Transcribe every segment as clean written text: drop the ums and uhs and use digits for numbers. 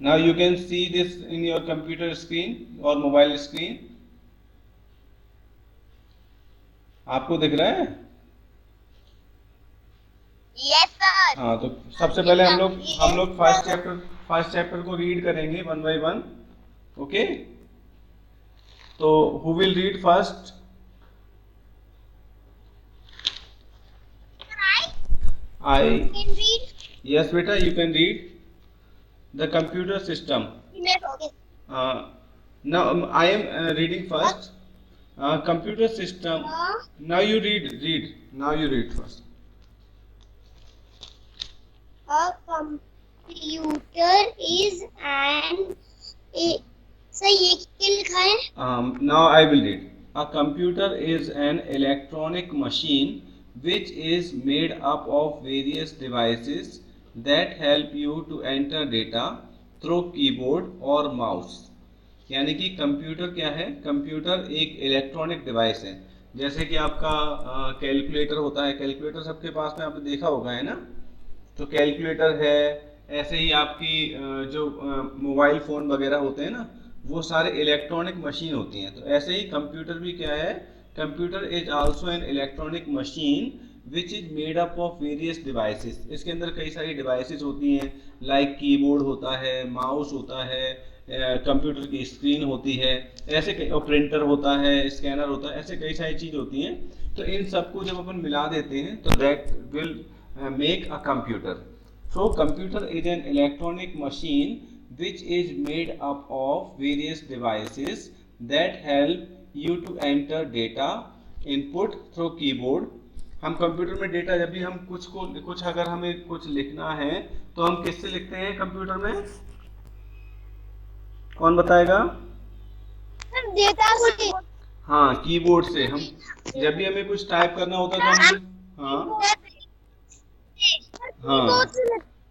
Now you can see this in your computer screen or mobile screen. आपको दिख रहा है? Yes sir. हाँ, तो सबसे पहले हम लोग फर्स्ट चैप्टर को रीड करेंगे वन बाय वन. ओके, तो who will read first? I. Can read. Yes beta, you can read. The computer system. Okay. Now I am reading first. Computer system. Now you read. Now you read first. A computer is an sir ये क्या लिखा है? Now I will read. A computer is an electronic machine which is made up of various devices that help you to enter data through keyboard or mouse. यानी कि computer क्या है? Computer एक electronic device है. जैसे कि आपका calculator होता है. कैलकुलेटर सबके पास में आपने देखा होगा, है ना? तो कैलकुलेटर है. ऐसे ही आपकी जो मोबाइल फ़ोन वगैरह होते हैं ना, वो सारे इलेक्ट्रॉनिक मशीन होती हैं. तो ऐसे ही कंप्यूटर भी क्या है? Computer is also an electronic machine which is made up of various devices. इसके अंदर कई सारी डिवाइसेस होती हैं, लाइक कीबोर्ड होता है, माउस होता है, कंप्यूटर की स्क्रीन होती है, ऐसे कई, और प्रिंटर होता है, स्कैनर होता है, ऐसे कई सारी चीज़ होती हैं. तो इन सबको जब अपन मिला देते हैं तो that will make a computer. So computer is an electronic machine which is made up of various devices that help you to enter data input through keyboard. हम कंप्यूटर में डेटा, जब भी हम कुछ अगर हमें कुछ लिखना है तो हम किससे लिखते हैं कंप्यूटर में? कौन बताएगा? डेटा से। हाँ, कीबोर्ड से. हम जब भी हमें कुछ टाइप करना होता है तो हम हाँ,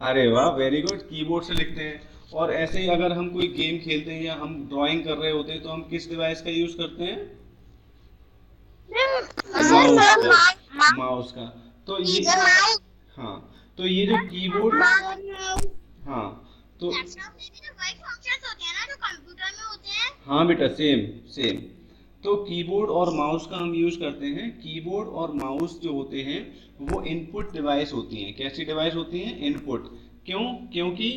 अरे वाह, वेरी गुड. कीबोर्ड से लिखते हैं. और ऐसे ही अगर हम कोई गेम खेलते हैं या हम ड्राइंग कर रहे होते हैं तो हम किस डिवाइस का यूज करते हैं? माउस का. तो ये हाँ, तो ये जो कीबोर्ड, हाँ, तो हाँ बेटा, सेम. तो कीबोर्ड और माउस का हम यूज करते हैं. कीबोर्ड और माउस जो होते हैं वो इनपुट डिवाइस होती हैं. कैसी डिवाइस होती हैं? इनपुट. क्यों? क्योंकि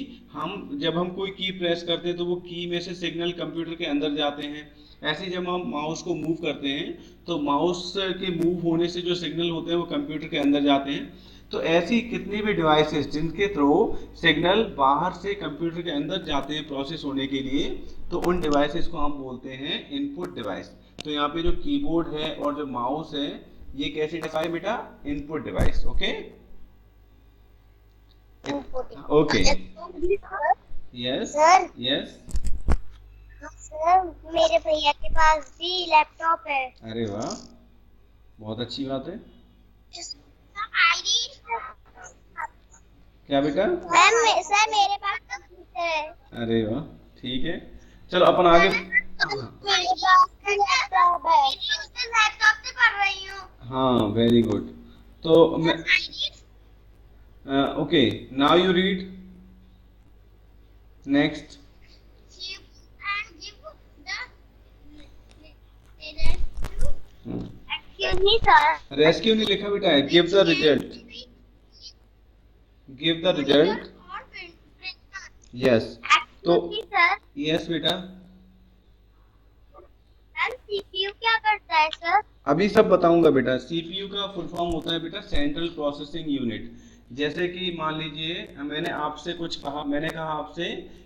जब हम कोई की प्रेस करते हैं तो वो की में से सिग्नल कंप्यूटर के अंदर जाते हैं. ऐसे ही जब हम माउस को मूव करते हैं तो माउस के मूव होने से जो सिग्नल होते हैं वो कंप्यूटर के अंदर जाते हैं. तो ऐसी कितनी भी डिवाइसेस जिनके थ्रू सिग्नल बाहर से कंप्यूटर के अंदर जाते हैं प्रोसेस होने के लिए, तो उन डिवाइसेस को हम बोलते हैं इनपुट डिवाइस. तो यहाँ पे जो कीबोर्ड है और जो माउस है ये कैसी डिवाइस है बेटा? Input device. Okay. Okay. Yes yes. Sir मेरे भैया के पास भी लैपटॉप है। अरे वाह, बहुत अच्छी बात है. क्या बेटा? सर मेरे पास कंप्यूटर है। अरे वाह, ठीक है. चलो अपन आगे. मेरे पास लैपटॉप है। लैपटॉप से पढ़ रही हूँ। हाँ, वेरी गुड. तो मैं okay, now you read next. Rescue नहीं लिखा बेटा है. Give the result. Give the result. Yes. तो यस बेटा. सीपीयू क्या करता है सर? अभी सब बताऊंगा बेटा. सीपीयू का फुल फॉर्म होता है बेटा सेंट्रल प्रोसेसिंग यूनिट. जैसे कि मान लीजिए मैंने आपसे कुछ कहा, मैंने कहा आपसे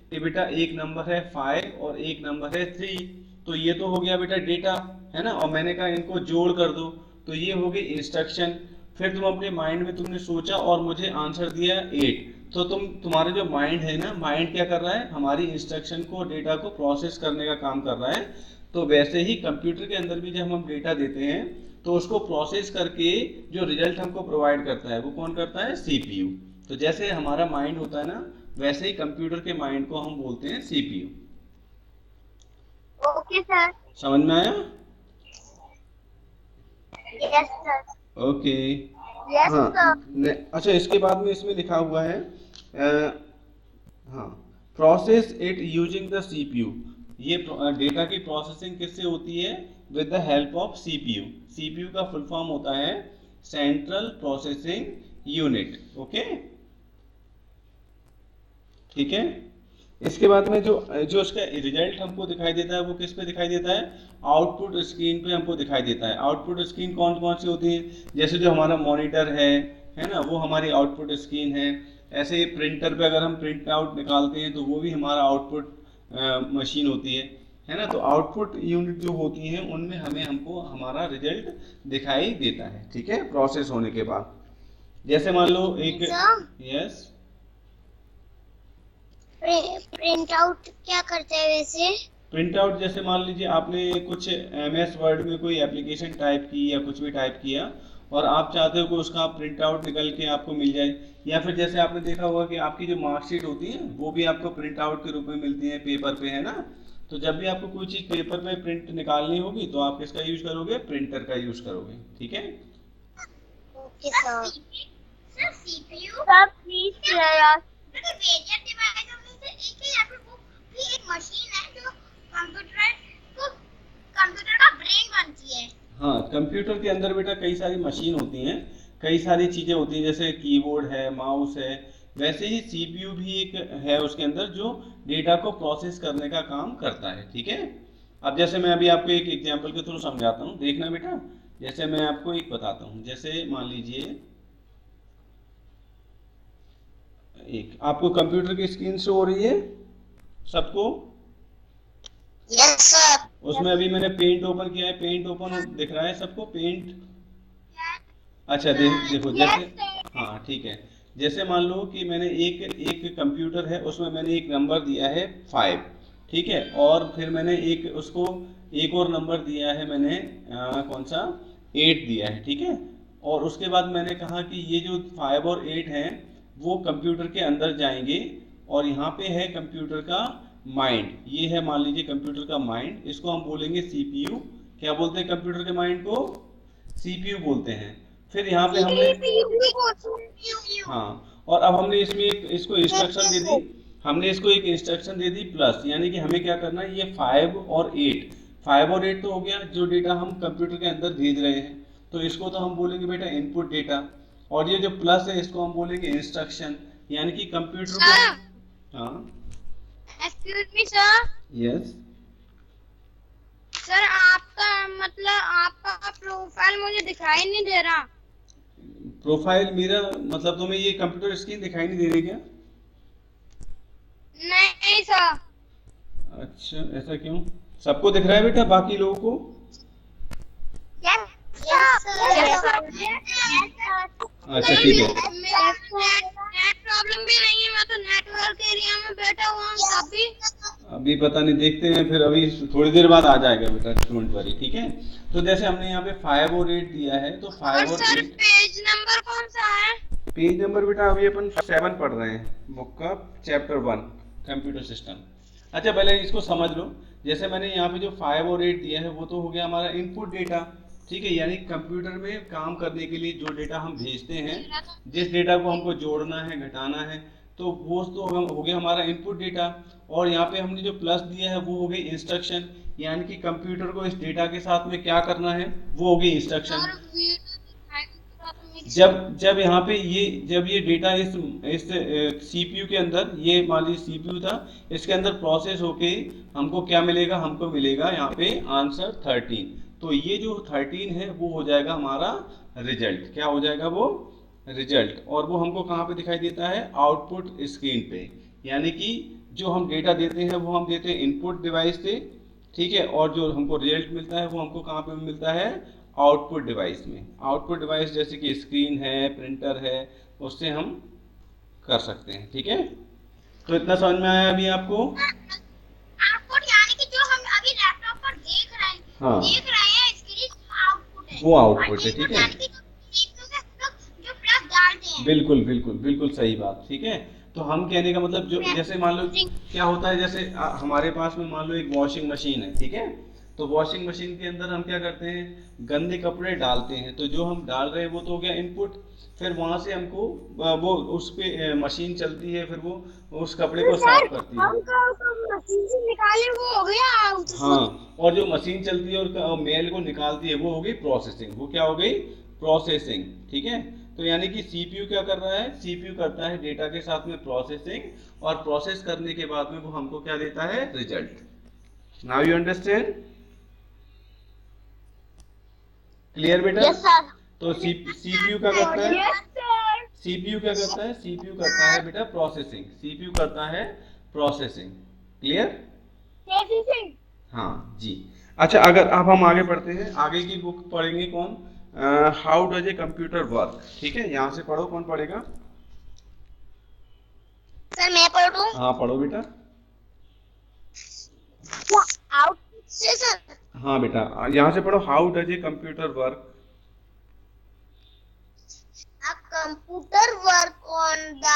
कि बेटा एक नंबर है 5 और एक नंबर है 3. तो ये तो हो गया बेटा डेटा, है ना? और मैंने कहा इनको जोड़ कर दो, तो ये हो गई इंस्ट्रक्शन. फिर तुम अपने माइंड में तुमने सोचा और मुझे आंसर दिया 8. तो तुम्हारा जो माइंड है ना, माइंड क्या कर रहा है? हमारी इंस्ट्रक्शन को, डेटा को प्रोसेस करने का काम कर रहा है. तो वैसे ही कंप्यूटर के अंदर भी जब हम डेटा देते हैं तो उसको प्रोसेस करके जो रिजल्ट हमको प्रोवाइड करता है वो कौन करता है? सीपीयू. तो जैसे हमारा माइंड होता है ना, वैसे ही कंप्यूटर के माइंड को हम बोलते हैं सीपीयू. Okay sir. समझ में आया? Yes sir. ओके. यस हाँ. सर. अच्छा, इसके बाद में इसमें लिखा हुआ है हाँ, process it using the CPU. ये डेटा की प्रोसेसिंग किससे होती है? With the help of CPU. CPU का फुल फॉर्म होता है सेंट्रल प्रोसेसिंग यूनिट। ओके, ठीक है। इसके बाद में जो जो इसका रिजल्ट हमको दिखाई देता है वो किस पे दिखाई देता है? आउटपुट स्क्रीन पे हमको दिखाई देता है। आउटपुट स्क्रीन कौन कौन सी होती है? जैसे जो हमारा मॉनिटर है ना, वो हमारी आउटपुट स्क्रीन है। ऐसे ही प्रिंटर पे अगर हम प्रिंट आउट निकालते हैं तो वो भी हमारा आउटपुट मशीन होती है ना। तो आउटपुट यूनिट जो होती हैं उनमें हमको हमारा रिजल्ट दिखाई देता है, ठीक है, प्रोसेस होने के बाद। जैसे मान लो एक, यस, प्रिंट आउट क्या करते हैं वैसे? प्रिंट आउट जैसे मान लीजिए आपने कुछ MS वर्ड में कोई एप्लीकेशन टाइप की या कुछ भी टाइप किया और आप चाहते हो कि उसका प्रिंट आउट निकल के आपको मिल जाए। या फिर जैसे आपने देखा होगा कि आपकी जो मार्कशीट होती है वो भी आपको प्रिंट आउट के रूप में मिलती है पेपर पे, है ना। तो जब भी आपको कोई चीज़ पेपर पे प्रिंट निकालनी होगी तो आप किसका यूज करोगे? प्रिंटर का यूज करोगे, ठीक है। Okay sir. Sir CPU sir please यार, बेटा वेरियस डिवाइस में से एक है या फिर वो भी एक मशीन है जो कंप्यूटर का ब्रेन बनती है? हाँ, कंप्यूटर के अंदर बेटा कई सारी मशीन होती हैं, कई सारी चीज़ें होती हैं, जैसे कीबोर्ड है, माउस है। वैसे ही सीपीयू भी एक है उसके अंदर जो डेटा को प्रोसेस करने का काम करता है, ठीक है। अब जैसे मैं अभी आपको एक एग्जांपल के थ्रू समझाता हूँ, देखना बेटा। जैसे मैं आपको एक बताता हूँ, जैसे मान लीजिए एक आपको कंप्यूटर की स्क्रीन शो हो रही है सबको? Yes sir. उसमें अभी मैंने पेंट ओपन किया है, पेंट ओपन दिख रहा है सबको? पेंट, अच्छा देखो जैसे, हाँ ठीक है। जैसे मान लो कि मैंने एक एक कंप्यूटर है, उसमें मैंने एक नंबर दिया है 5, ठीक है। और फिर मैंने एक उसको एक और नंबर दिया है मैंने कौन सा? 8 दिया है, ठीक है। और उसके बाद मैंने कहा कि ये जो 5 और 8 हैं वो कंप्यूटर के अंदर जाएंगे और यहाँ पे है कंप्यूटर का माइंड। ये है मान लीजिए कंप्यूटर का माइंड, इसको हम बोलेंगे सीपीयू। क्या बोलते हैं कंप्यूटर के माइंड को? सीपीयू बोलते हैं। फिर यहाँ पे हमने, हाँ, और अब हमने इसमें इसको इंस्ट्रक्शन दे दी। हमने इसको एक इंस्ट्रक्शन दे दी प्लस, यानी कि हमें क्या करना है? ये 5 और 8, 5 और 8 तो हो गया जो डेटा हम कंप्यूटर के अंदर भेज रहे हैं, तो इसको तो हम बोलेंगे बेटा इनपुट डेटा। और ये जो प्लस है इसको हम बोलेंगे इंस्ट्रक्शन, यानी कि कंप्यूटर को, हाँ, excuse me sir. Yes, sir आपका मतलब आपका प्रोफाइल मुझे दिखाई नहीं दे रहा। प्रोफाइल मेरा मतलब तुम्हें ये कंप्यूटर स्क्रीन दिखाई नहीं दे रही क्या? नहीं सर। अच्छा, ऐसा क्यों? सबको दिख रहा है बेटा, बाकी लोगों को? अच्छा ठीक है। नेट प्रॉब्लम भी नहीं है, मैं तो नेटवर्क एरिया में बैठा हुआ हूँ अभी। अभी पता नहीं, देखते हैं फिर, अभी थोड़ी देर बाद आ जाएगा बेटा, डोंट वरी, ठीक है। तो जैसे हमने यहाँ पे 5 और 8 दिया है, तो 5 और 8, पेज नंबर कौन सा है? पेज नंबर बेटा अभी अपन 7 पढ़ रहे हैं बुक का, चैप्टर 1 कंप्यूटर सिस्टम। अच्छा पहले इसको समझ लो। जैसे मैंने यहाँ पे जो 5 और 8 दिया है वो तो हो गया हमारा इनपुट डेटा, ठीक है। यानी कंप्यूटर में काम करने के लिए जो डेटा हम भेजते हैं, जिस डेटा को हमको जोड़ना है, घटाना है, तो वो तो हो गया हमारा इनपुट डेटा। और यहाँ पे हमने जो प्लस दिया है वो हो गई इंस्ट्रक्शन, यानी कि कंप्यूटर को इस डेटा के साथ में क्या करना है, वो हो गई इंस्ट्रक्शन। जब यहाँ पे जब ये डेटा इस सीपीयू के अंदर, ये मान लीजिए सीपीयू था, इसके अंदर प्रोसेस होके हमको क्या मिलेगा? हमको मिलेगा यहाँ पे आंसर 13। तो ये जो 13 है वो हो जाएगा हमारा रिजल्ट। क्या हो जाएगा वो? रिजल्ट। और वो हमको कहाँ पे दिखाई देता है? आउटपुट स्क्रीन पे। यानी कि जो हम डेटा देते हैं वो हम देते हैं इनपुट डिवाइस से, ठीक है। और जो हमको रिजल्ट मिलता है वो हमको कहाँ पे मिलता है? आउटपुट डिवाइस में। आउटपुट डिवाइस जैसे कि स्क्रीन है, प्रिंटर है, उससे हम कर सकते हैं, ठीक है। तो इतना समझ में आया अभी आपको? आउटपुट यानी कि जो हम अभी लैपटॉप पर देख रहे हैं, हाँ, देख रहे हैं स्क्रीन, आउटपुट है वो आउटपुट है, ठीक है। यानी कि जो प्लस डालते हैं। बिल्कुल बिल्कुल बिल्कुल सही बात, ठीक है। तो हम कहने का मतलब जो, जैसे मान लो क्या होता है, जैसे हमारे पास में मान लो एक वॉशिंग मशीन है, ठीक है। तो वॉशिंग मशीन के अंदर हम क्या करते हैं, गंदे कपड़े डालते हैं, तो जो हम डाल रहे हैं वो तो हो गया इनपुट। फिर वहां से हमको वो उस पे मशीन चलती है, फिर वो उस कपड़े को सर साफ करती है। हम मशीन से निकाले वो हो गया हाँ, और जो मशीन चलती है और मेल को निकालती है वो हो गई प्रोसेसिंग। वो क्या हो गई, प्रोसेसिंग। ठीक है, तो यानी कि सीपीयू क्या कर रहा है, सीपीयू करता है डेटा के साथ में प्रोसेसिंग, और प्रोसेस करने के बाद में वो हमको क्या देता है, result. Now you understand, clear बेटा? Yes sir. तो सीपीयू क्या करता है, यस सर। सीपीयू क्या करता है, सीपीयू करता है बेटा प्रोसेसिंग, सीपीयू करता है प्रोसेसिंग। क्लियर? हाँ जी। अच्छा, अगर अब हम आगे बढ़ते हैं, आगे की बुक पढ़ेंगे कौन, how does a computer work. ठीक है, यहाँ से पढ़ो, कौन पढ़ेगा? सर मैं पढ़ूं? हाँ पढ़ो बेटा। आउटपुट से सर। हाँ बेटा, यहाँ से पढ़ो, how does a computer work. A computer work on the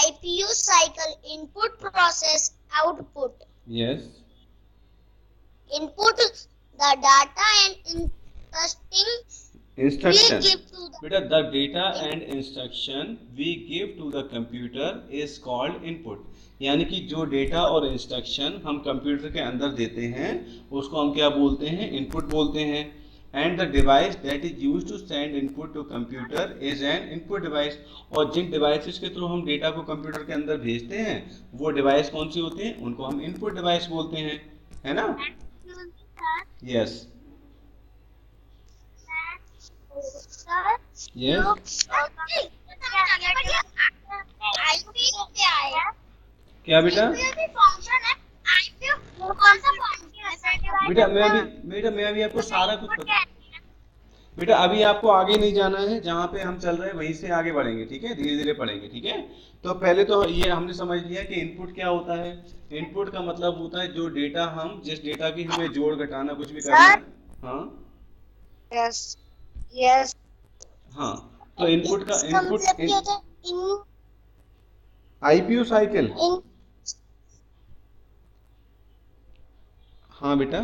IPU cycle input process output. यस, Input the data and interesting we instruction. give to the बेटा the data and instruction we give to the computer is called input. यानी कि जो data और instruction हम computer के अंदर देते हैं उसको हम क्या बोलते हैं, इनपुट बोलते हैं। And the device that is use to send input to computer is an input device. और जिन डिवाइसेस के थ्रू हम डेटा को कंप्यूटर के अंदर भेजते हैं वो डिवाइस कौन सी होती हैं, उनको हम इनपुट डिवाइस बोलते हैं, है ना? Yes yes. क्या बेटा? मैं अभी आपको सारा कुछ बता, बेटा अभी आपको आगे नहीं जाना है, जहाँ पे हम चल रहे हैं वहीं से आगे बढ़ेंगे। ठीक है, धीरे धीरे पढ़ेंगे। ठीक है, तो पहले तो ये हमने समझ लिया कि इनपुट क्या होता है। इनपुट का मतलब होता है जो डेटा हम, जिस डेटा की हमें जोड़ घटाना कुछ भी करना है। हाँ यस यस। हाँ, तो इनपुट का आईपीयू साइकिल। हाँ बेटा,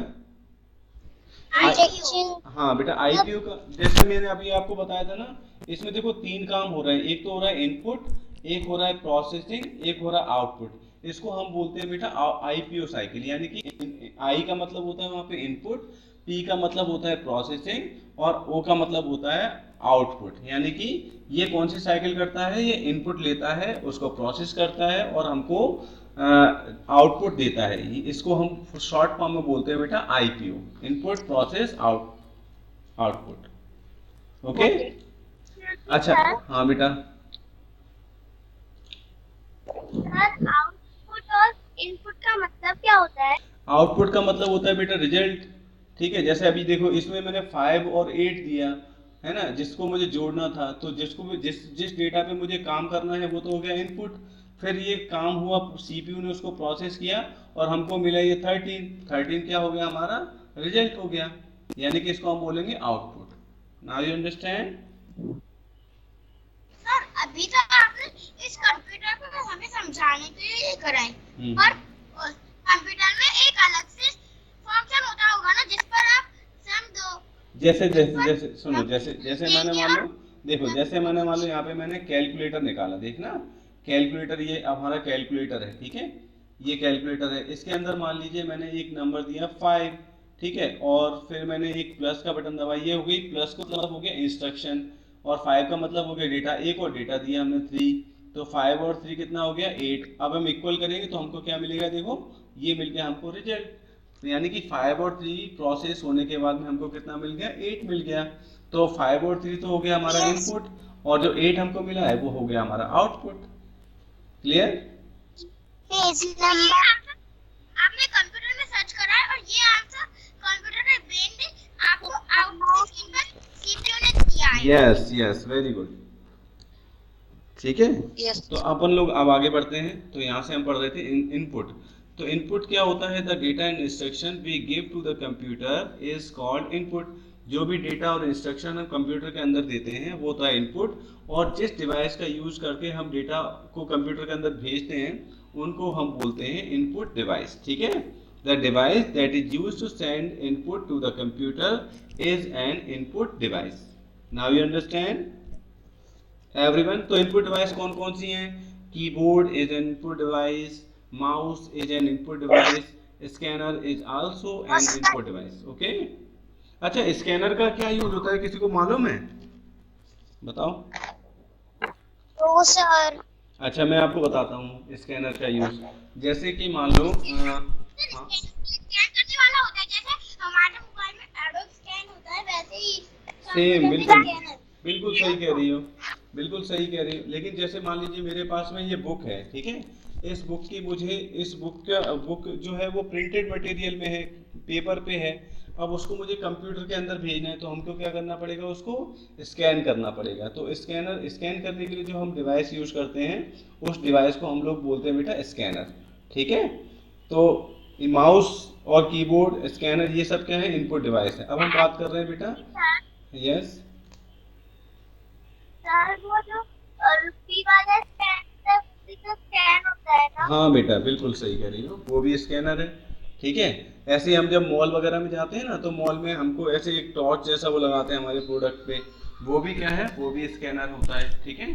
हाँ बेटा, आईपीयू का जैसे मैंने अभी आपको बताया था ना, इसमें देखो तीन काम हो रहे हैं। एक तो हो रहा है इनपुट, एक हो रहा है प्रोसेसिंग, एक हो रहा है आउटपुट। इसको हम बोलते हैं बेटा आईपीयू साइकिल। यानी कि आई का मतलब होता है वहाँ पे इनपुट, पी का मतलब होता है प्रोसेसिंग, और ओ का मतलब होता है आउटपुट। यानी कि ये कौन सी साइकिल करता है, ये इनपुट लेता है, उसको प्रोसेस करता है और हमको आउटपुट देता है। इसको हम शॉर्ट फॉर्म में बोलते हैं बेटा IPU, input process output. Okay, अच्छा हाँ बेटा। आउटपुट और इनपुट का मतलब क्या होता है? आउटपुट का मतलब होता है बेटा रिजल्ट। ठीक है, जैसे अभी देखो इसमें मैंने 5 और 8 दिया है ना, जिसको मुझे जोड़ना था, तो जिसको भी जिस जिस डेटा पे मुझे काम करना है वो तो हो गया इनपुट। फिर ये काम हुआ, सीपीयू ने उसको प्रोसेस किया और हमको मिला ये 13 क्या हो गया हमारा, रिजल्ट हो गया। यानी कि इसको हम बोलेंगे output. Now you understand? Sir अभी तो आपने इस कंप्यूटर को हमें समझाने के लिए ये करा है, पर कंप्यूटर में एक अलग से फंक्शन होता होगा ना जिस पर आप सम दो। जैसे जैसे जैसे सुनो, जैसे जैसे मैंने मान लो, देखो जैसे मैंने मान लो यहाँ पे मैंने कैलकुलेटर निकाला, देखना कैलकुलेटर, ये हमारा कैलकुलेटर है। ठीक है, ये कैलकुलेटर है, इसके अंदर मान लीजिए मैंने एक नंबर दिया 5। ठीक है, और फिर मैंने एक प्लस का बटन दबाया, ये हो गई प्लस का मतलब हो गया इंस्ट्रक्शन, और 5 का मतलब हो गया डेटा, एक और डेटा दिया हमने 3, तो 5 और 3 कितना हो गया 8। अब हम इक्वल करेंगे तो हमको क्या मिलेगा, देखो ये मिल गया हमको रिजल्ट। तो यानी कि 5 और 3 प्रोसेस होने के बाद में हमको कितना मिल गया, 8 मिल गया। तो 5 और 3 तो हो गया हमारा इनपुट, और जो 8 हमको मिला है वो हो गया हमारा आउटपुट। क्लियर? आपने कंप्यूटर में सर्च करा है और ये आंसर कंप्यूटर के ब्रेन ने आपको आउटपुट स्क्रीन पर सीपीयू ने दिया है। Yes yes, very good. ठीक है, Yes. तो अपन लोग अब आगे बढ़ते हैं। तो यहाँ से हम पढ़ रहे थे इनपुट। तो इनपुट क्या होता है, the data and instruction we give to the computer is called input. जो भी डेटा और इंस्ट्रक्शन हम कंप्यूटर के अंदर देते हैं वो होता है इनपुट, और जिस डिवाइस का यूज करके हम डेटा को कंप्यूटर के अंदर भेजते हैं उनको हम बोलते हैं इनपुट डिवाइस। ठीक है, The device that is used to send input to the computer is an input device. Now you understand everyone? तो input device कौन कौन सी हैं? Keyboard is an input device, mouse is an input device, scanner is also an input device. Okay? अच्छा, scanner का क्या use होता है, किसी को मालूम है? बताओ। तो सर अच्छा, मैं आपको बताता हूँ स्कैनर का यूज। जैसे कि मान लो हाँ, स्कैन करने वाला होता है, जैसे हमारे मोबाइल में एडोब स्कैन होता है वैसे ही सेम, कंप्यूटर में बिल्कुल स्कैनर। बिल्कुल सही कह रही हो, बिल्कुल सही कह रही हो। लेकिन जैसे मान लीजिए मेरे पास में ये बुक है, ठीक है, इस बुक की मुझे इस बुक जो है वो प्रिंटेड मटेरियल में है, पेपर पे है। अब उसको मुझे कंप्यूटर के अंदर भेजना है, तो हमको क्या करना पड़ेगा, उसको स्कैन करना पड़ेगा। तो स्कैन करने के लिए जो हम डिवाइस यूज करते हैं, उस डिवाइस को हम लोग बोलते हैं बेटा स्कैनर। ठीक है, तो माउस और कीबोर्ड, स्कैनर, ये सब क्या है, इनपुट डिवाइस है। अब हम बात कर रहे हैं बेटा। यस, सर वो जो रुपी वाला स्कैन है वो भी तो स्कैन होता है ना। हाँ बेटा, बिल्कुल सही कह रही हो, वो भी स्कैनर है। ठीक है, ऐसे ही हम जब मॉल वगैरह में जाते हैं ना, तो मॉल में हमको ऐसे एक टॉर्च जैसा वो लगाते हैं हमारे प्रोडक्ट पे, वो भी क्या है, वो भी स्कैनर होता है। ठीक है,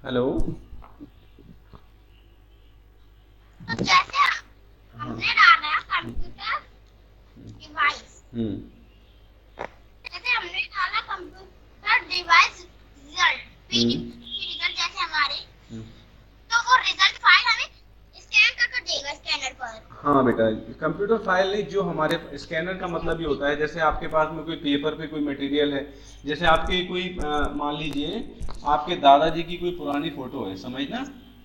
हेलो। तो जैसे हाँ। हमने डाला कंप्यूटर डिवाइस, हम्म जैसे हमने डाला कंप्यूटर डिवाइस रिजल्ट, रिजल्ट जैसे हमारे, हम्म। तो वो रिजल्ट फाइल हमें स्कैन करके देगा स्कैनर पर। हाँ बेटा, कंप्यूटर फाइल नहीं, जो हमारे स्कैनर का मतलब ये होता है, जैसे आपके पास में कोई पेपर पे कोई मटेरियल है, जैसे आपके कोई मान लीजिए आपके दादाजी की कोई पुरानी फोटो है, समझना।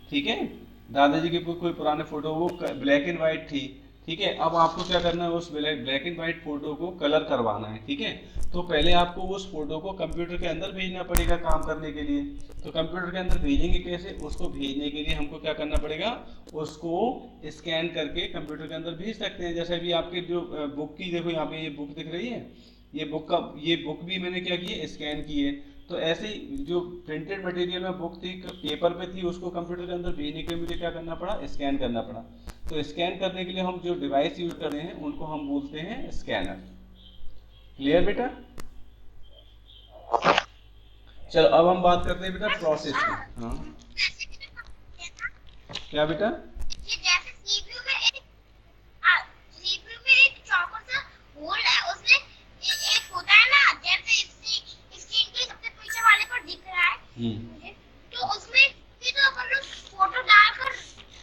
ठीक है, दादाजी की कोई पुराने फोटो, वो ब्लैक एंड वाइट थी। ठीक है, अब आपको क्या करना है, उस ब्लैक एंड वाइट फोटो को कलर करवाना है। ठीक है, तो पहले आपको उस फोटो को कंप्यूटर के अंदर भेजना पड़ेगा काम करने के लिए। तो कंप्यूटर के अंदर भेजेंगे कैसे, उसको भेजने के लिए हमको क्या करना पड़ेगा, उसको स्कैन करके कंप्यूटर के अंदर भेज सकते हैं। जैसे अभी आपके जो बुक की, देखो यहाँ पे ये बुक दिख रही है, ये बुक भी मैंने क्या की है, स्कैन की है। तो ऐसे ही जो प्रिंटेड मटेरियल में बुक थी, पेपर पे थी, उसको कंप्यूटर के अंदर भेजने के लिए मुझे क्या करना पड़ा, स्कैन करना पड़ा। तो स्कैन करने के लिए हम जो डिवाइस यूज कर रहे हैं, उनको हम बोलते हैं स्कैनर। क्लियर बेटा? चलो, अब हम बात करते हैं बेटा प्रोसेस की। हाँ, क्या बेटा? ये जैसे सीपीयू में एक चौकोर सा होल है, उसमें एक होता है ना, जैसे स्क्रीन के सबसे पीछे वाले पर दिख रहा है मुझे, तो उसमें भी तो अपन लोग फोटो डालकर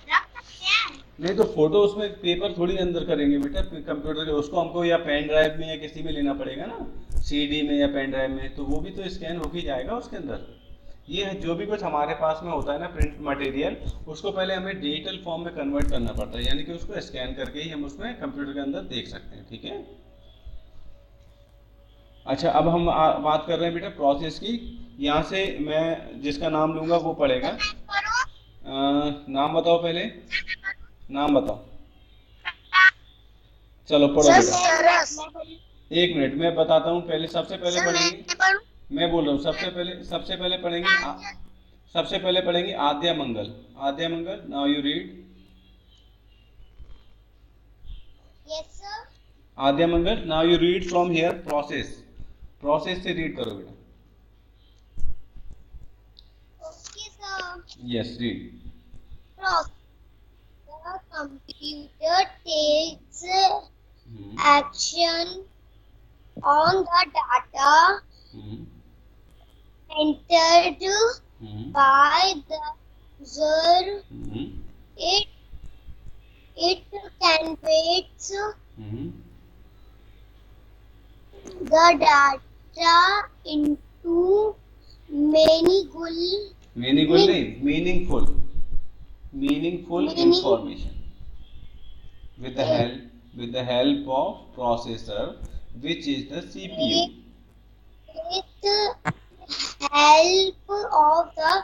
रख सकते हैं। नहीं, तो फोटो उसमें पेपर थोड़ी अंदर करेंगे बेटा, कंप्यूटर के, उसको हमको या पेन ड्राइव में या किसी में लेना पड़ेगा ना, सीडी में या पेन ड्राइव में, तो वो भी तो स्कैन होके जाएगा उसके अंदर। ये है, जो भी कुछ हमारे पास में होता है ना प्रिंट मटेरियल, उसको पहले हमें डिजिटल फॉर्म में कन्वर्ट करना पड़ता है, यानी कि उसको स्कैन करके ही हम उसमें कंप्यूटर के अंदर देख सकते हैं। ठीक है, अच्छा, अब हम बात कर रहे हैं बेटा प्रोसेस की। यहाँ से मैं जिसका नाम लूंगा वो पढ़ेगा। नाम बताओ पहले, नाम बताओ। चलो पढ़ो बेटा। एक मिनट, मैं बताता हूँ, पहले सबसे पहले पढ़ेंगे, मैं बोल रहा हूँ, सबसे पहले पढ़ेंगे सबसे पहले पढ़ेंगे Aadya Mangal. Aadya Mangal, now you read. Yes sir. Aadya Mangal, now you read from here process. Process से रीड करो बेटा। Okay sir. Yes, read. The computer takes action on the data entered by the user. It converts the data into meaningful information with the help of processor, which is the CPU. With help of the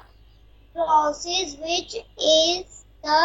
process which is the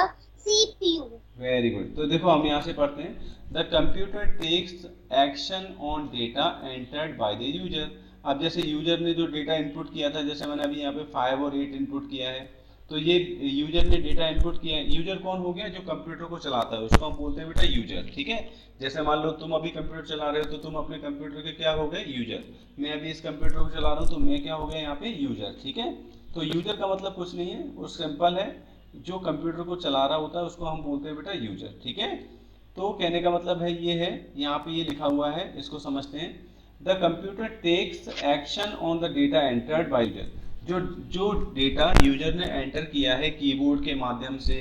CPU. Very good. तो देखो हम यहाँ से पढ़ते हैं, the computer takes action on data entered by the user. अब जैसे user ने जो डेटा इनपुट किया था, जैसे मैंने अभी यहाँ पे 5 और 8 इनपुट किया है, तो ये यूजर ने डेटा इनपुट किया है। यूजर कौन हो गया? जो कंप्यूटर को चलाता है, उसको हम बोलते हैं बेटा यूजर। ठीक है, जैसे मान लो तुम अभी कंप्यूटर चला रहे हो तो तुम अपने कंप्यूटर के क्या हो गए? यूजर। मैं अभी इस कंप्यूटर को चला रहा हूँ तो मैं क्या हो गया यहाँ पे? यूजर। ठीक है, तो यूजर का मतलब कुछ नहीं है, वो सिंपल है, जो कंप्यूटर को चला रहा होता है उसको हम बोलते हैं बेटा यूजर। ठीक है, तो कहने का मतलब है ये है, यहाँ पे ये लिखा हुआ है, इसको समझते हैं। The computer takes action on the data entered by user. जो जो डेटा यूजर ने एंटर किया है कीबोर्ड के माध्यम से,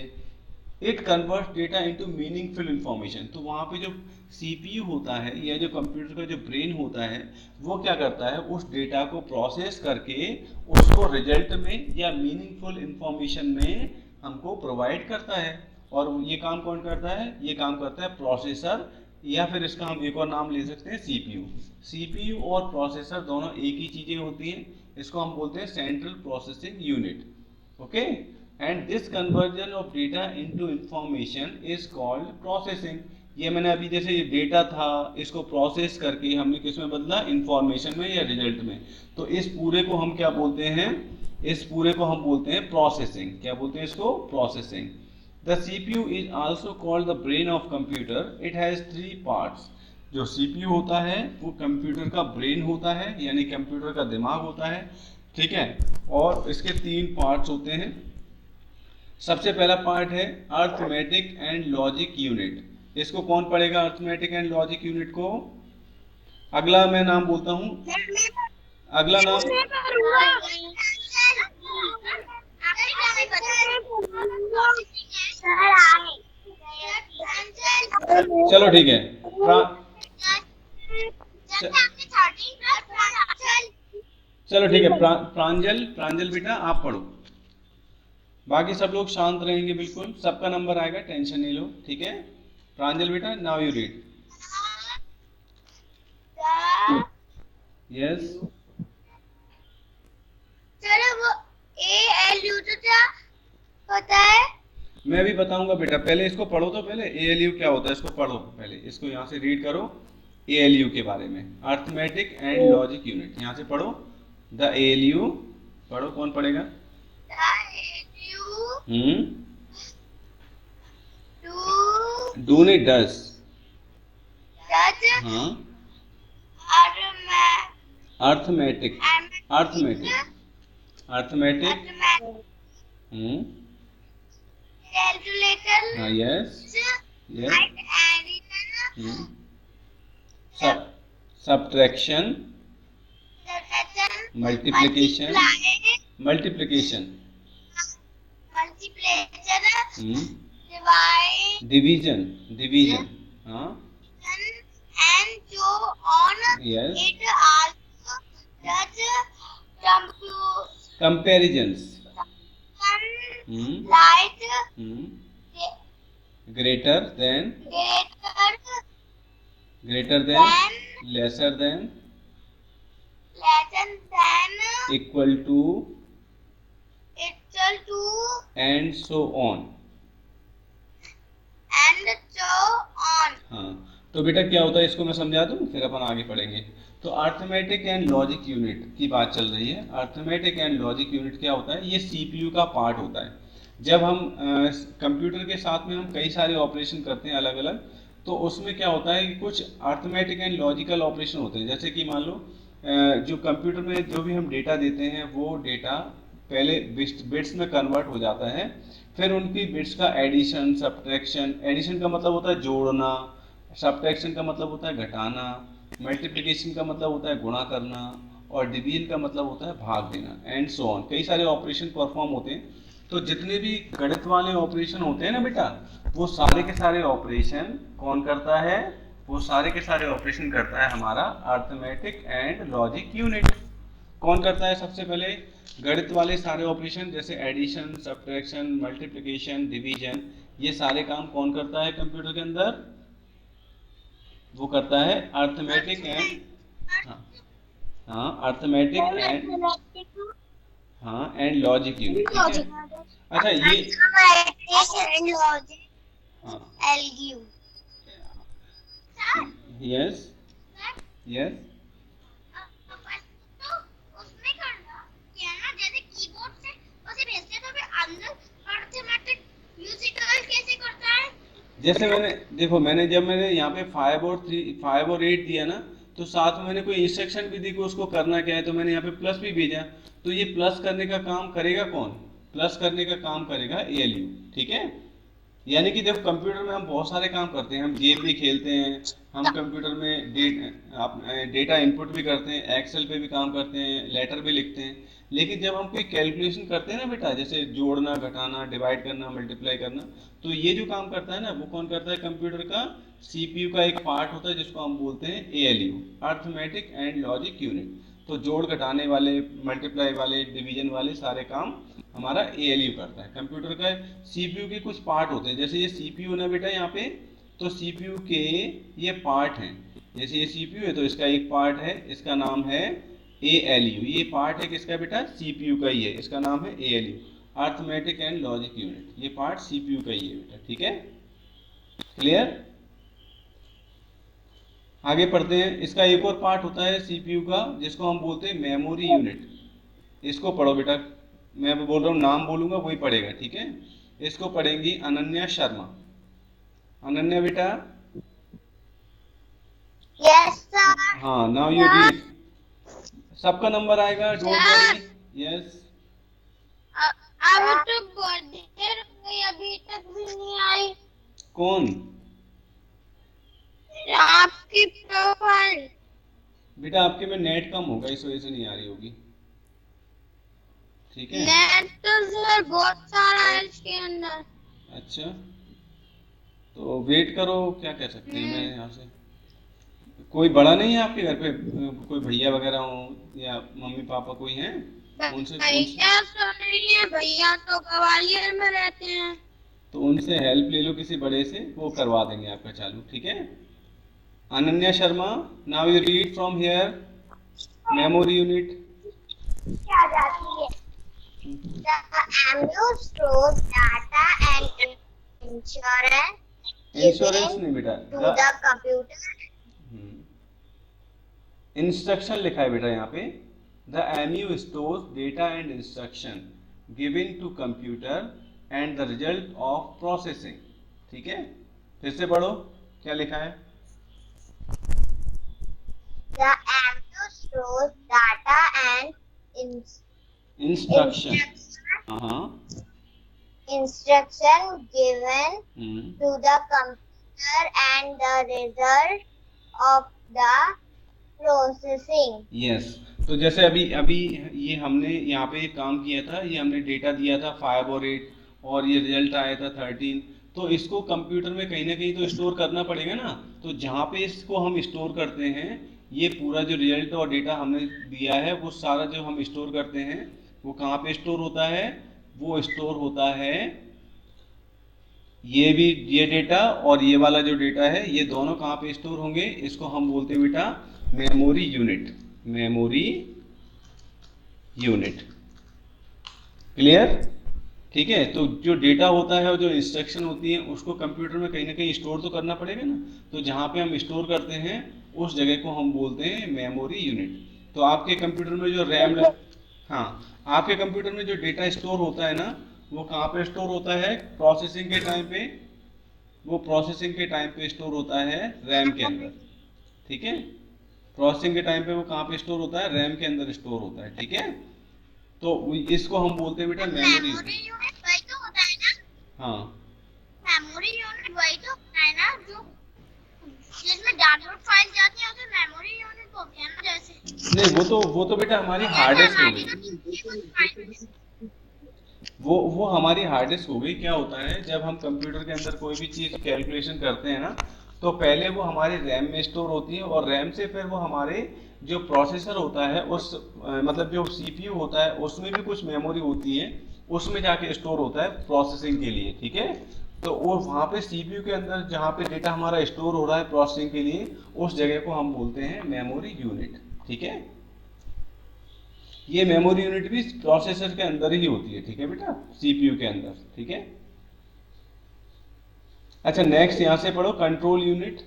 it convert data into meaningful information. तो वहाँ पे जो सीपीयू होता है या जो कंप्यूटर का जो ब्रेन होता है, वो क्या करता है? उस डेटा को प्रोसेस करके उसको रिजल्ट में या मीनिंगफुल इंफॉर्मेशन में हमको प्रोवाइड करता है। और ये काम कौन करता है? ये काम करता है प्रोसेसर, या फिर इसका हम एक और नाम ले सकते हैं सीपीयू। सीपीयू और प्रोसेसर दोनों एक ही चीजें होती हैं, इसको हम बोलते हैं central processing unit. Okay, and this conversion of data into information is called processing. ये मैंने अभी जैसे ये डेटा था, इसको प्रोसेस करके हमने किस में बदला? इंफॉर्मेशन में या रिजल्ट में। तो इस पूरे को हम क्या बोलते हैं? इस पूरे को हम बोलते हैं प्रोसेसिंग। क्या बोलते हैं इसको? Processing. The CPU is also called the brain of computer. It has 3 parts. जो सीपीयू होता है वो कंप्यूटर का ब्रेन होता है, यानी कंप्यूटर का दिमाग होता है। ठीक है, और इसके 3 पार्ट्स होते हैं। सबसे पहला पार्ट है अर्थमेटिक एंड लॉजिक यूनिट। इसको कौन पढ़ेगा? अर्थमेटिक एंड लॉजिक यूनिट को। अगला मैं नाम बोलता हूँ, अगला नाम। चलो ठीक है, चलो ठीक है, प्रांजल, प्रांजल बेटा आप पढ़ो, बाकी सब लोग शांत रहेंगे, बिल्कुल सबका नंबर आएगा, टेंशन नहीं लो। ठीक है, प्रांजल बेटा नाउ यू रीड। यस, चलो वो ALU तो क्या होता है? मैं भी बताऊंगा बेटा, पहले इसको पढ़ो तो, पहले ALU क्या होता है इसको पढ़ो, पहले इसको यहाँ से रीड करो ALU के बारे में, अर्थमेटिक एंड लॉजिक यूनिट, यहाँ से पढ़ो द ALU। पढ़ो, कौन पढ़ेगा? डू नहीं, डस। हाँ, अर्थमेटिक, अर्थमेटिक, अर्थमेटिक। कैलकुलेटर। हाँ, yes, yes. Subtraction, multiplication, multiplication, division, division. हाँ, and so on. Yes. It also does comparisons, like greater than, greater lesser than, equal to and so on। and so on। हाँ, तो बेटा क्या होता है इसको मैं समझा दूं, फिर अपन आगे पढ़ेंगे। तो अर्थमेटिक एंड लॉजिक यूनिट की बात चल रही है। अर्थमेटिक एंड लॉजिक यूनिट क्या होता है? ये सीपीयू का पार्ट होता है। जब हम कंप्यूटर के साथ में हम कई सारे ऑपरेशन करते हैं अलग अलग, तो उसमें क्या होता है कि कुछ अर्थमेटिक एंड लॉजिकल ऑपरेशन होते हैं। जैसे कि मान लो जो कंप्यूटर में जो भी हम डेटा देते हैं, वो डेटा पहले बिट्स में कन्वर्ट हो जाता है, फिर उनकी बिट्स का एडिशन, सब्ट्रैक्शन। एडिशन का मतलब होता है जोड़ना, सब्ट्रैक्शन का मतलब होता है घटाना, मल्टीप्लिकेशन का मतलब होता है गुणा करना, और डिवीजन का मतलब होता है भाग देना, एंड सो ऑन। कई सारे ऑपरेशन परफॉर्म होते हैं। तो जितने भी गणित वाले ऑपरेशन होते हैं ना बेटा, वो सारे के सारे ऑपरेशन कौन करता है? वो सारे के सारे ऑपरेशन करता है हमारा अर्थमेटिक एंड लॉजिक यूनिट। कौन करता है? सबसे पहले गणित वाले सारे ऑपरेशन, जैसे एडिशन, सब्ट्रैक्शन, मल्टीप्लिकेशन, डिवीजन, ये सारे काम कौन करता है कंप्यूटर के अंदर? वो करता है अर्थमेटिक एंड, हाँ अर्थमेटिक एंड, हाँ एंड लॉजिक यूनिट। ठीक है, अच्छा ये यस, यस, उसमें करना क्या ना, जैसे कीबोर्ड से उसे भेजते तो फिर अंदर जैसे मैंने देखो, मैंने यहाँ पे 5 और 8 दिया ना, तो साथ में मैंने कोई इंस्ट्रक्शन भी दी कि उसको करना क्या है, तो मैंने यहाँ पे प्लस भी भेजा। तो ये प्लस करने का काम करेगा कौन? प्लस करने का काम करेगा एएलयू। ठीक है, यानी कि देखो कंप्यूटर में हम बहुत सारे काम करते हैं, हम गेम भी खेलते हैं, हम कंप्यूटर में डेटा इनपुट भी करते हैं, एक्सेल पे भी काम करते हैं, लेटर भी लिखते हैं। लेकिन जब हम कोई कैलकुलेशन करते हैं ना बेटा, जैसे जोड़ना, घटाना, डिवाइड करना, मल्टीप्लाई करना, तो ये जो काम करता है ना, वो कौन करता है? कंप्यूटर का सीपीयू का एक पार्ट होता है जिसको हम बोलते हैं ALU, arithmetic and logic unit. तो जोड़ घटाने वाले, मल्टीप्लाई वाले, डिवीजन वाले सारे काम हमारा एएलयू करता है। कंप्यूटर का सीपीयू के कुछ पार्ट होते हैं, जैसे ये सीपीयू ना बेटा यहाँ पे, तो सीपीयू के ये पार्ट हैं। जैसे ये सीपीयू है तो इसका एक पार्ट है, इसका नाम है एएलयू। ये पार्ट है किसका बेटा? सीपीयू का ही है, इसका नाम है ALU, arithmetic and logic unit. ये पार्ट सीपीयू का ही है बेटा। ठीक है, क्लियर? आगे पढ़ते हैं। इसका एक और पार्ट होता है सीपीयू का जिसको हम बोलते हैं मेमोरी यूनिट। इसको पढ़ो बेटा, मैं बोल रहा हूँ, नाम बोलूंगा वही पढ़ेगा। ठीक है, इसको पढ़ेंगी अनन्या शर्मा। अनन्या बेटा। Yes sir. हाँ, नाउ यू रीड। सबका नंबर आएगा, डोंट वरी। यस। अब तो बहुत देर हो गई, अभी तक भी नहीं आई। कौन? आपकी प्रोफाइल। बेटा आपके में नेट कम होगा, इस वजह से नहीं आ रही होगी। ठीक है, नेट तो सर बहुत सारा है इसके अंदर। अच्छा, तो वेट करो, क्या कह सकते हैं। मैं यहाँ से, कोई बड़ा नहीं है आपके घर पे? कोई भैया वगैरह हो या मम्मी पापा कोई हैं? उनसे भैया तो नहीं है, भैया तो ग्वालियर में रहते हैं। तो उनसे हेल्प ले लो किसी बड़े से, वो करवा देंगे आपका चालू। ठीक है, Ananya Sharma, now you read from here, memory unit. क्या जाती है? The MU stores data and insurance insurance नहीं बेटा, to the computer. इंस्ट्रक्शन लिखा है बेटा यहाँ पे। The MU stores data and instruction given to computer and the result of processing. ठीक है, फिर से पढ़ो, क्या लिखा है? The MU stores data and instruction. हाँ, instruction given to the computer and the result of the processing. Yes. तो जैसे अभी अभी ये हमने यहाँ पे एक काम किया था, ये हमने डेटा दिया था 5 और 8 और ये रिजल्ट आया था 13। तो इसको कंप्यूटर में कहीं ना कहीं तो स्टोर करना पड़ेगा ना। तो जहाँ पे इसको हम स्टोर करते हैं, ये पूरा जो रिजल्ट और डेटा हमने दिया है वो सारा जो हम स्टोर करते हैं, वो कहाँ पे स्टोर होता है? वो स्टोर होता है, ये डेटा और ये वाला जो डेटा है, ये दोनों कहाँ पे स्टोर होंगे? इसको हम बोलते हैं बेटा memory unit. Memory unit, clear? ठीक है, तो जो डेटा होता है और जो इंस्ट्रक्शन होती है उसको कंप्यूटर में कहीं ना कहीं स्टोर तो करना पड़ेगा ना। तो जहाँ पे हम स्टोर करते हैं उस जगह को हम बोलते हैं मेमोरी यूनिट। तो आपके कंप्यूटर में जो रैम, हाँ, आपके कंप्यूटर में जो डेटा स्टोर होता है ना, वो कहाँ पे स्टोर होता है? प्रोसेसिंग के टाइम पे, वो प्रोसेसिंग के टाइम पे स्टोर होता है रैम के अंदर। ठीक है, प्रोसेसिंग के टाइम पे वो कहाँ पे स्टोर होता है? रैम के अंदर स्टोर होता है। ठीक है, तो इसको हम बोलते हैं बेटा मेमोरी यूनिट। वही तो होता है ना? हाँ, मेमोरी यूनिट वही तो होता है ना, जो जिसमें डाउनलोड फाइल जाती है, तो मेमोरी यूनिट बोलते हैं ना। जैसे नहीं, वो तो बेटा हमारी हार्ड डिस्क हो गई। वो हमारी हार्ड डिस्क हो गई। क्या होता है, जब हम कंप्यूटर के अंदर कोई भी चीज़ कैलकुलेशन करते हैं ना, तो पहले वो हमारे रैम में स्टोर होती है और रैम से फिर वो हमारे जो प्रोसेसर होता है उस मतलब जो सीपीयू होता है उसमें भी कुछ मेमोरी होती है, उसमें जाके स्टोर होता है प्रोसेसिंग के लिए। ठीक है, तो वो वहाँ पे सीपीयू के अंदर जहाँ पे डेटा हमारा स्टोर हो रहा है प्रोसेसिंग के लिए, उस जगह को हम बोलते हैं मेमोरी यूनिट। ठीक है, ये मेमोरी यूनिट भी प्रोसेसर के अंदर ही होती है। ठीक है बेटा, सीपीयू के अंदर। ठीक है, अच्छा नेक्स्ट यहाँ से पढ़ो कंट्रोल यूनिट।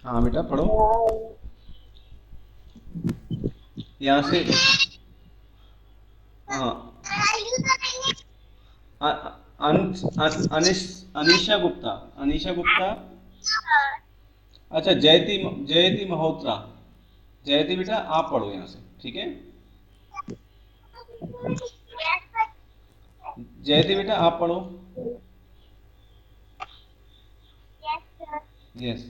हाँ बेटा पढ़ो, यहाँ से। हाँ अनीशा गुप्ता, अनीशा गुप्ता। अच्छा, जयति जयति मल्होत्रा। जयति बेटा आप पढ़ो यहाँ से, ठीक है। जयति बेटा आप पढ़ो। Yes.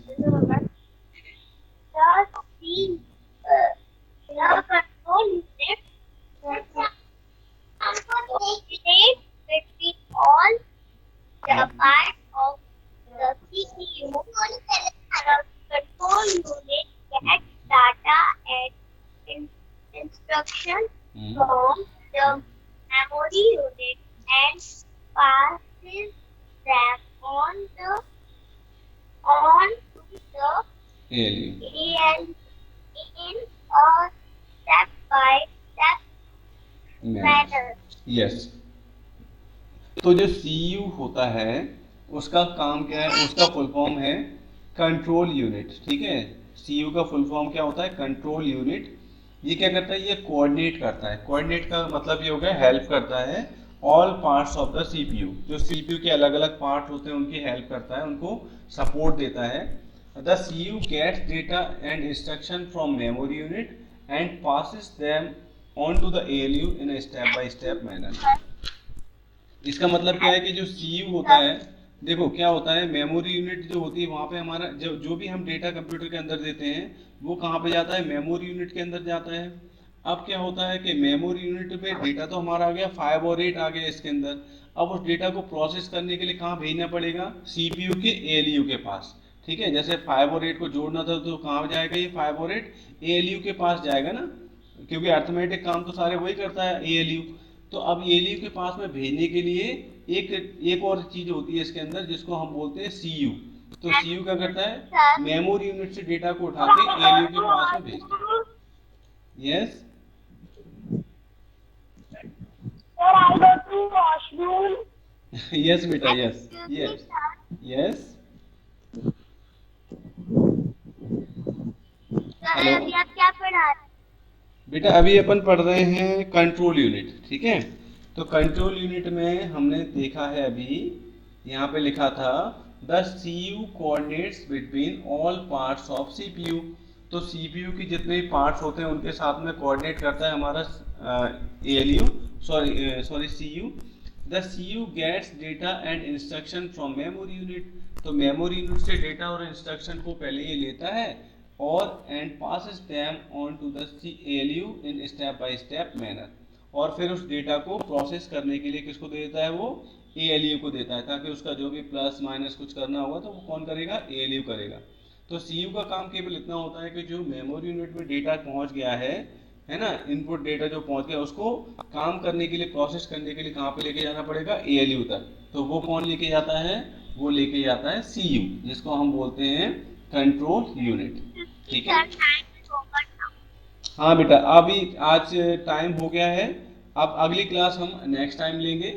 between all the parts of the CPU. The control unit gets data and instructions from the memory unit and passes them on to the ALU in a step-by-step manner. Yes. तो जो CU होता है उसका काम क्या है, उसका full form है कंट्रोल यूनिट, ठीक है। सीयू का फुल फॉर्म क्या होता है, कंट्रोल यूनिट। ये क्या करता है, ये कोऑर्डिनेट करता है। कोऑर्डिनेट का मतलब ये हो गया हेल्प करता है all parts of the CPU. जो सीपीयू के अलग अलग पार्ट होते हैं उनकी हेल्प करता है, उनको सपोर्ट देता है। The CU gets data and instruction from memory unit and passes them on to the ALU in a step by step manner. इसका मतलब क्या है कि जो सीयू होता है, देखो क्या होता है, मेमोरी यूनिट जो होती है वहाँ पे हमारा जो भी हम डेटा कंप्यूटर के अंदर देते हैं वो कहाँ पे जाता है, मेमोरी यूनिट के अंदर जाता है। अब क्या होता है कि मेमोरी यूनिट में डेटा तो हमारा आ गया, 5 और 8 आ गया इसके अंदर। अब उस डेटा को प्रोसेस करने के लिए कहाँ भेजना पड़ेगा, सीपीयू के एएलयू के पास, ठीक है। जैसे 5 और 8 को जोड़ना था तो कहाँ जाएगा, ये 5 और 8 एएलयू के पास जाएगा ना, क्योंकि अर्थमेटिक काम तो सारे वही करता है एएलयू। तो अब एएलयू के पास में भेजने के लिए एक और चीज होती है इसके अंदर जिसको हम बोलते हैं सीयू। तो सीयू क्या करता है, मेमोरी यूनिट से डेटा को उठा के एएलयू के पास में भेजता है। यस। यस बेटा, यस यस यस। हेलो अभी आप क्या पढ़ा रहे हैं? बेटा अभी अपन पढ़ रहे हैं कंट्रोल यूनिट, ठीक है। तो कंट्रोल यूनिट में हमने देखा है, अभी यहाँ पे लिखा था the CU coordinates between all parts of CPU. तो सीपीयू की जितने भी पार्ट्स होते हैं उनके साथ में कोऑर्डिनेट करता है हमारा ALU, sorry CU. The CU gets data and instruction from memory unit. तो मेमोरी यूनिट से डेटा और इंस्ट्रक्शन को पहले ये लेता है और and passes them on to the ALU in step by step manner. और फिर उस डेटा को प्रोसेस करने के लिए किसको देता है, वो एएलयू को देता है, ताकि उसका जो भी प्लस माइनस कुछ करना होगा तो वो कौन करेगा, एएलयू करेगा। तो सीयू का काम केवल इतना होता है कि जो मेमोरी यूनिट में डेटा पहुंच गया है ना, इनपुट डेटा जो पहुंच गया उसको काम करने के लिए, प्रोसेस करने के लिए कहाँ पे लेके जाना पड़ेगा, एएलयू तक। तो वो कौन लेके जाता है, वो लेके जाता है सीयू, जिसको हम बोलते हैं कंट्रोल यूनिट, ठीक है। हाँ बेटा अभी आज टाइम हो गया है, अब अगली क्लास हम नेक्स्ट टाइम लेंगे।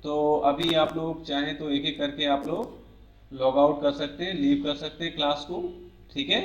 तो अभी आप लोग चाहें तो एक एक करके आप लोग लॉग आउट कर सकते हैं, लीव कर सकते हैं क्लास को, ठीक है।